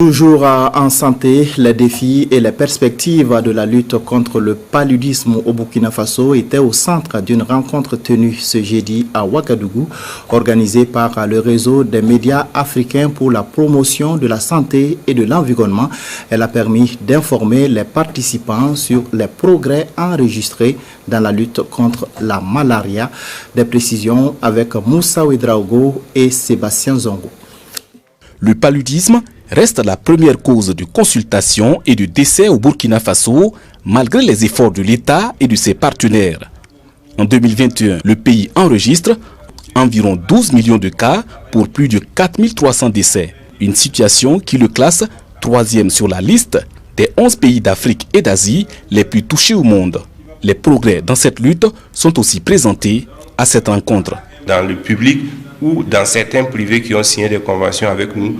Toujours en santé, les défis et les perspectives de la lutte contre le paludisme au Burkina Faso étaient au centre d'une rencontre tenue ce jeudi à Ouagadougou, organisée par le réseau des médias africains pour la promotion de la santé et de l'environnement. Elle a permis d'informer les participants sur les progrès enregistrés dans la lutte contre la malaria. Des précisions avec Moussa Ouedraogo et Sébastien Zongo. Le paludisme reste la première cause de consultation et de décès au Burkina Faso, malgré les efforts de l'État et de ses partenaires. En 2021, le pays enregistre environ 12 millions de cas pour plus de 4300 décès. Une situation qui le classe 3e sur la liste des 11 pays d'Afrique et d'Asie les plus touchés au monde. Les progrès dans cette lutte sont aussi présentés à cette rencontre. Dans le public ou dans certains privés qui ont signé des conventions avec nous,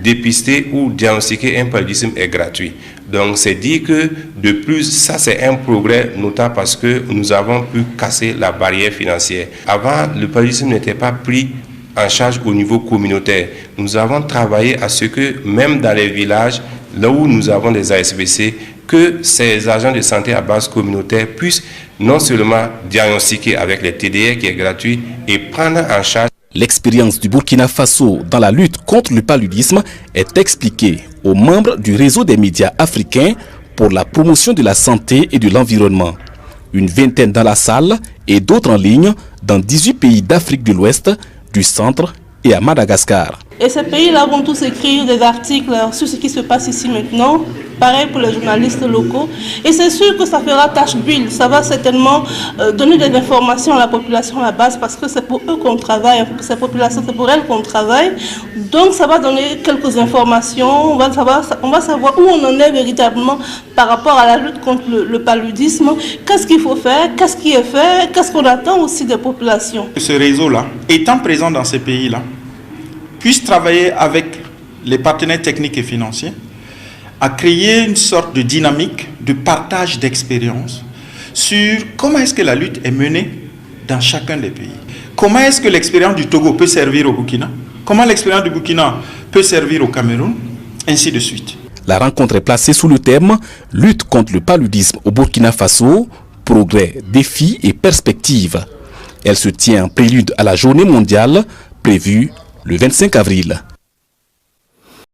dépister ou diagnostiquer un paludisme est gratuit. Donc c'est dire que de plus, ça c'est un progrès notable parce que nous avons pu casser la barrière financière. Avant, le paludisme n'était pas pris en charge au niveau communautaire. Nous avons travaillé à ce que même dans les villages, là où nous avons des ASBC, que ces agents de santé à base communautaire puissent non seulement diagnostiquer avec les TDR qui est gratuit et prendre en charge. L'expérience du Burkina Faso dans la lutte contre le paludisme est expliquée aux membres du réseau des médias africains pour la promotion de la santé et de l'environnement. Une vingtaine dans la salle et d'autres en ligne dans 18 pays d'Afrique de l'Ouest, du centre et à Madagascar. Et ces pays-là vont tous écrire des articles sur ce qui se passe ici maintenant. Pareil pour les journalistes locaux. Et c'est sûr que ça fera tache d'huile. Ça va certainement donner des informations à la population à la base parce que c'est pour eux qu'on travaille. Ces populations, c'est pour elles qu'on travaille. Donc ça va donner quelques informations. On va savoir où on en est véritablement par rapport à la lutte contre le paludisme. Qu'est-ce qu'il faut faire? Qu'est-ce qui est fait? Qu'est-ce qu'on attend aussi des populations? Ce réseau-là, étant présent dans ces pays-là, puisse travailler avec les partenaires techniques et financiers à créer une sorte de dynamique de partage d'expériences sur comment est-ce que la lutte est menée dans chacun des pays. Comment est-ce que l'expérience du Togo peut servir au Burkina? Comment l'expérience du Burkina peut servir au Cameroun? Ainsi de suite. La rencontre est placée sous le thème « Lutte contre le paludisme au Burkina Faso, progrès, défis et perspectives ». Elle se tient en prélude à la journée mondiale prévue le 25 avril.